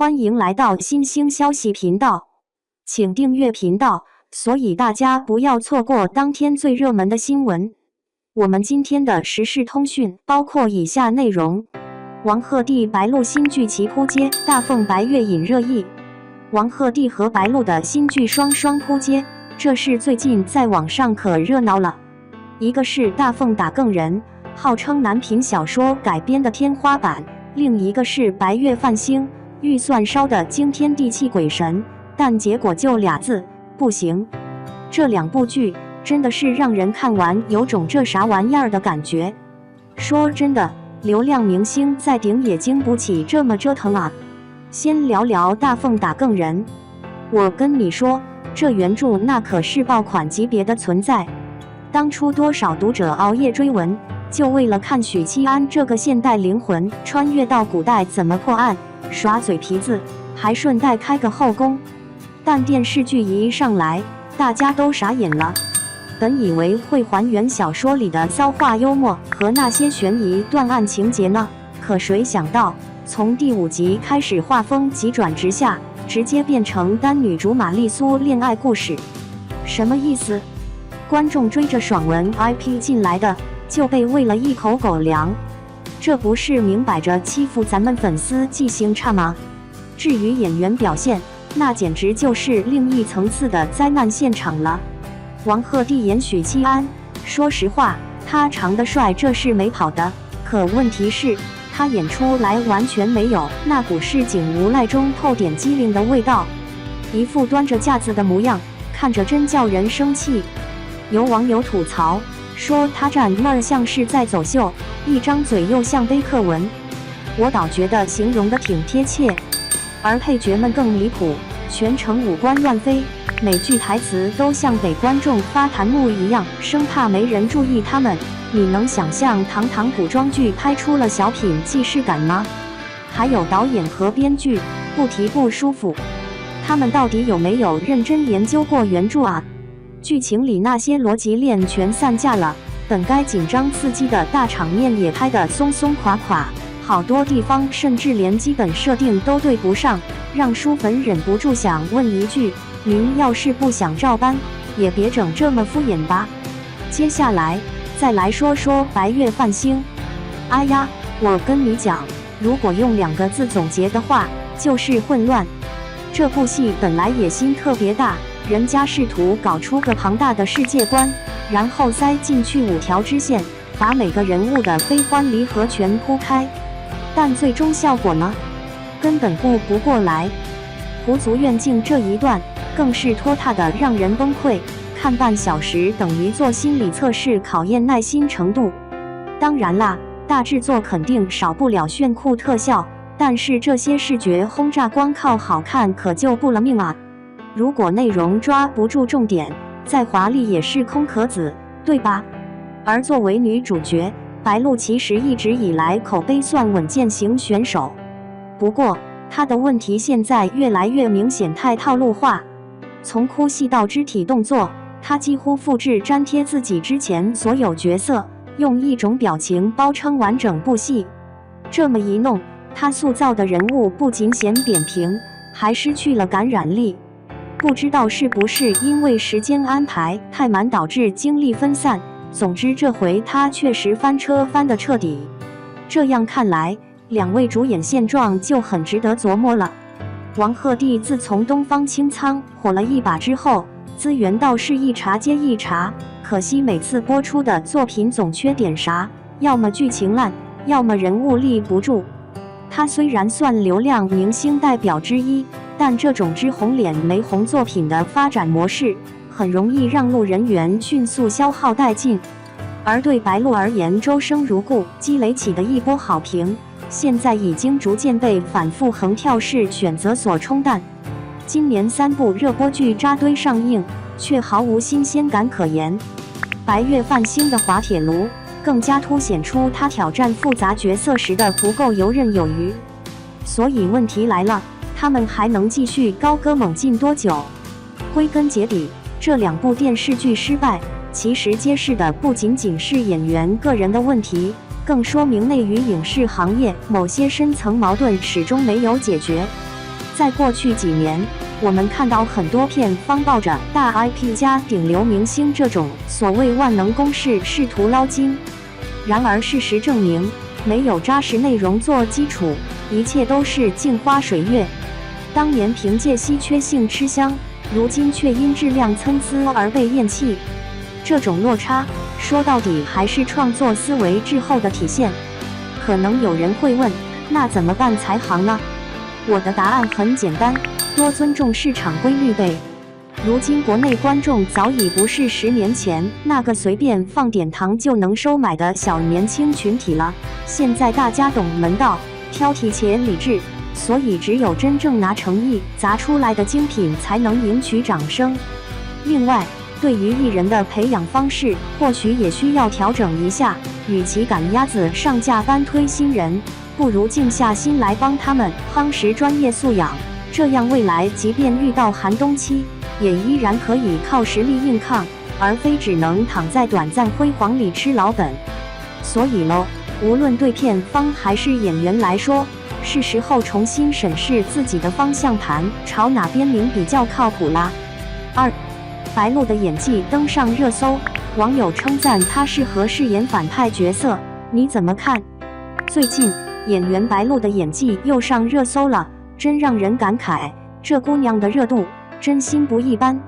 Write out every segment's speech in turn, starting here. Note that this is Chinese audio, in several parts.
欢迎来到新兴消息频道，请订阅频道，所以大家不要错过当天最热门的新闻。我们今天的时事通讯包括以下内容：王鹤棣白鹿新剧齐扑街，大凤白月引热议。王鹤棣和白鹿的新剧双扑街，这是最近在网上可热闹了。一个是大凤打更人，号称男频小说改编的天花板；另一个是白月泛星，预算烧得惊天地泣鬼神，但结果就俩字：不行。这两部剧真的是让人看完有种这啥玩意儿的感觉。说真的，流量明星再顶也经不起这么折腾啊。先聊聊大凤打更人，我跟你说，这原著那可是爆款级别的存在。当初多少读者熬夜追文，就为了看许七安这个现代灵魂穿越到古代怎么破案，耍嘴皮子，还顺带开个后宫。但电视剧一上来，大家都傻眼了。本以为会还原小说里的骚话幽默和那些悬疑断案情节呢，可谁想到从第5集开始，画风急转直下，直接变成单女主玛丽苏恋爱故事。什么意思？观众追着爽文 IP 进来的，就被喂了一口狗粮，这不是明摆着欺负咱们粉丝记性差吗？至于演员表现，那简直就是另一层次的灾难现场了。王鹤棣演许七安，说实话，他长得帅这是没跑的，可问题是，他演出来完全没有那股市井无赖中透点机灵的味道，一副端着架子的模样，看着真叫人生气。有网友吐槽说他站那儿像是在走秀，一张嘴又像背课文，我倒觉得形容的挺贴切。而配角们更离谱，全程五官乱飞，每句台词都像给观众发弹幕一样，生怕没人注意他们。你能想象堂堂古装剧拍出了小品既视感吗？还有导演和编剧，不提不舒服，他们到底有没有认真研究过原著啊？剧情里那些逻辑链全散架了，本该紧张刺激的大场面也拍得松松垮垮，好多地方甚至连基本设定都对不上，让书粉忍不住想问一句：您要是不想照搬，也别整这么敷衍吧。接下来再来说说白月泛星。哎呀，我跟你讲，如果用2个字总结的话，就是混乱。这部戏本来野心特别大，人家试图搞出个庞大的世界观，然后塞进去5条支线，把每个人物的悲欢离合全铺开，但最终效果呢，根本顾不过来。狐族院境这一段更是拖沓的让人崩溃，看半小时等于做心理测试，考验耐心程度。当然啦，大制作肯定少不了炫酷特效，但是这些视觉轰炸光靠好看可救不了命啊。如果内容抓不住重点，再华丽也是空壳子，对吧？而作为女主角，白鹿其实一直以来口碑算稳健型选手，不过她的问题现在越来越明显，太套路化。从哭戏到肢体动作，她几乎复制粘贴自己之前所有角色，用一种表情包撑完整部戏。这么一弄，她塑造的人物不仅显扁平，还失去了感染力。不知道是不是因为时间安排太满导致精力分散，总之这回他确实翻车翻得彻底。这样看来，2位主演现状就很值得琢磨了。王鹤棣自从东方青苍火了一把之后，资源倒是一茬接一茬，可惜每次播出的作品总缺点啥，要么剧情烂，要么人物立不住。他虽然算流量明星代表之一，但这种只红脸没红作品的发展模式，很容易让路人缘迅速消耗殆尽。而对白鹿而言，周生如故积累起的一波好评，现在已经逐渐被反复横跳式选择所冲淡。今年3部热播剧扎堆上映，却毫无新鲜感可言。白月泛星的滑铁卢更加凸显出他挑战复杂角色时的不够游刃有余。所以问题来了，他们还能继续高歌猛进多久？归根结底，这2部电视剧失败，其实揭示的不仅仅是演员个人的问题，更说明内娱影视行业某些深层矛盾始终没有解决。在过去几年，我们看到很多片方抱着大 IP 加顶流明星这种所谓万能公式试图捞金。然而事实证明，没有扎实内容做基础，一切都是镜花水月。当年凭借稀缺性吃香，如今却因质量参差而被厌弃。这种落差，说到底还是创作思维滞后的体现。可能有人会问，那怎么办才行呢？我的答案很简单，多尊重市场规律呗。如今国内观众早已不是10年前那个随便放点糖就能收买的小年轻群体了，现在大家懂门道，挑剔且理智，所以只有真正拿诚意砸出来的精品才能赢取掌声。另外，对于艺人的培养方式，或许也需要调整一下，与其赶鸭子上架般推新人，不如静下心来帮他们夯实专业素养，这样未来即便遇到寒冬期，也依然可以靠实力硬抗，而非只能躺在短暂辉煌里吃老本。所以咯，无论对片方还是演员来说，是时候重新审视自己的方向盘，朝哪边拧比较靠谱啦。2. 白鹿的演技登上热搜，网友称赞她适合饰演反派角色，你怎么看？最近演员白鹿的演技又上热搜了，真让人感慨，这姑娘的热度真心不一般。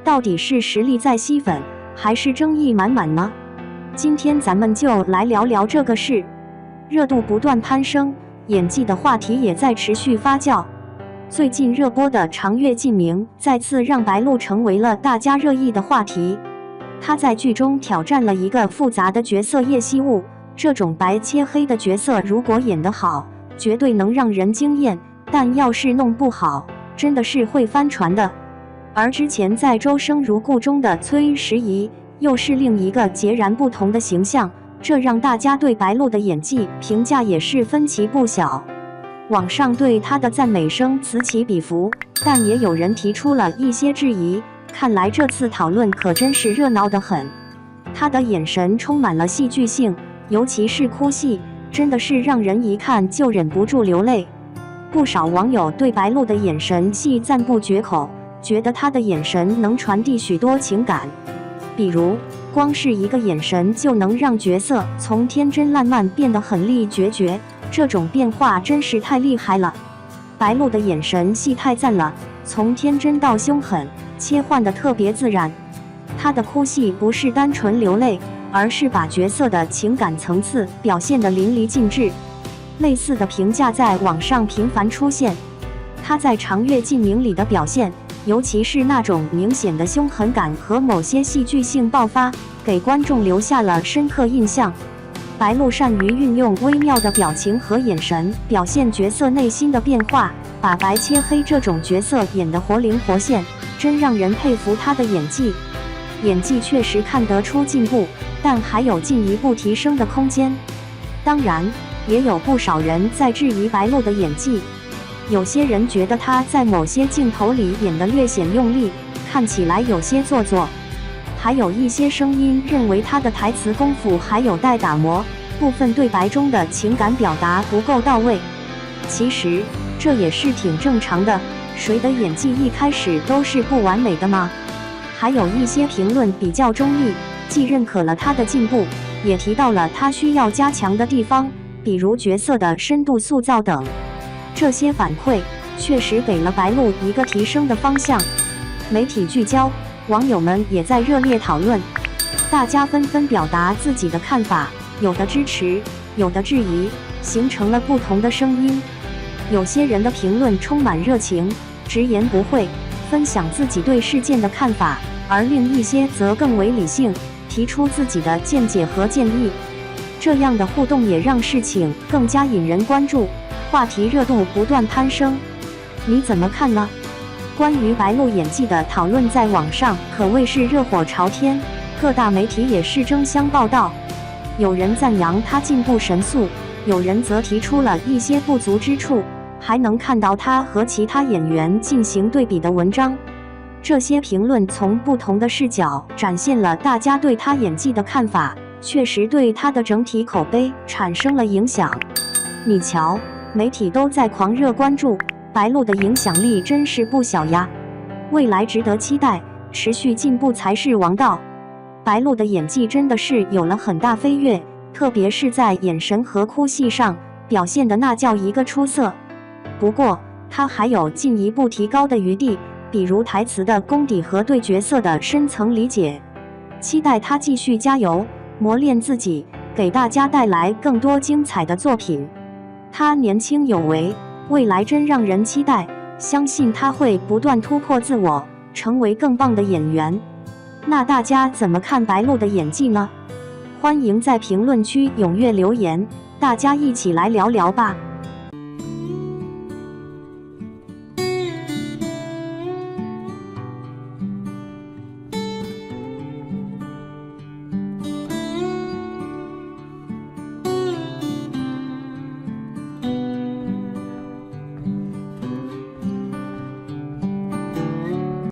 到底是实力在吸粉，还是争议满满呢？今天咱们就来聊聊这个事。热度不断攀升，演技的话题也在持续发酵。最近热播的《长月烬明》再次让白鹿成为了大家热议的话题。她在剧中挑战了一个复杂的角色叶惜雾，这种白切黑的角色如果演得好，绝对能让人惊艳，但要是弄不好，真的是会翻船的。而之前在《周生如故》中的崔时宜，又是另一个截然不同的形象，这让大家对白鹿的演技评价也是分歧不小。网上对她的赞美声此起彼伏，但也有人提出了一些质疑。看来这次讨论可真是热闹得很。她的眼神充满了戏剧性，尤其是哭戏，真的是让人一看就忍不住流泪。不少网友对白鹿的眼神戏赞不绝口，觉得她的眼神能传递许多情感。比如，光是一个眼神就能让角色从天真烂漫变得狠厉决绝，这种变化真是太厉害了。白鹿的眼神戏太赞了，从天真到凶狠，切换得特别自然。她的哭戏不是单纯流泪，而是把角色的情感层次表现得淋漓尽致。类似的评价在网上频繁出现。她在《长月烬明》里的表现，尤其是那种明显的凶狠感和某些戏剧性爆发，给观众留下了深刻印象。白鹿善于运用微妙的表情和眼神，表现角色内心的变化，把白切黑这种角色演得活灵活现，真让人佩服她的演技。演技确实看得出进步，但还有进一步提升的空间。当然，也有不少人在质疑白鹿的演技。有些人觉得她在某些镜头里演得略显用力，看起来有些做作。还有一些声音认为她的台词功夫还有待打磨，部分对白中的情感表达不够到位。其实，这也是挺正常的，谁的演技一开始都是不完美的吗？还有一些评论比较中立，既认可了她的进步，也提到了她需要加强的地方，比如角色的深度塑造等。这些反馈确实给了白鹿一个提升的方向。媒体聚焦，网友们也在热烈讨论，大家纷纷表达自己的看法，有的支持，有的质疑，形成了不同的声音。有些人的评论充满热情，直言不讳，分享自己对事件的看法，而另一些则更为理性，提出自己的见解和建议。这样的互动也让事情更加引人关注，话题热度不断攀升。你怎么看呢？关于白鹿演技的讨论在网上可谓是热火朝天，各大媒体也是争相报道。有人赞扬她进步神速，有人则提出了一些不足之处，还能看到她和其他演员进行对比的文章。这些评论从不同的视角展现了大家对她演技的看法，确实对她的整体口碑产生了影响。你瞧，媒体都在狂热关注，白鹿的影响力真是不小呀，未来值得期待，持续进步才是王道。白鹿的演技真的是有了很大飞跃，特别是在眼神和哭戏上表现的那叫一个出色。不过，她还有进一步提高的余地，比如台词的功底和对角色的深层理解。期待她继续加油，磨练自己，给大家带来更多精彩的作品。她年轻有为，未来真让人期待，相信她会不断突破自我，成为更棒的演员。那大家怎么看白鹿的演技呢？欢迎在评论区踊跃留言，大家一起来聊聊吧。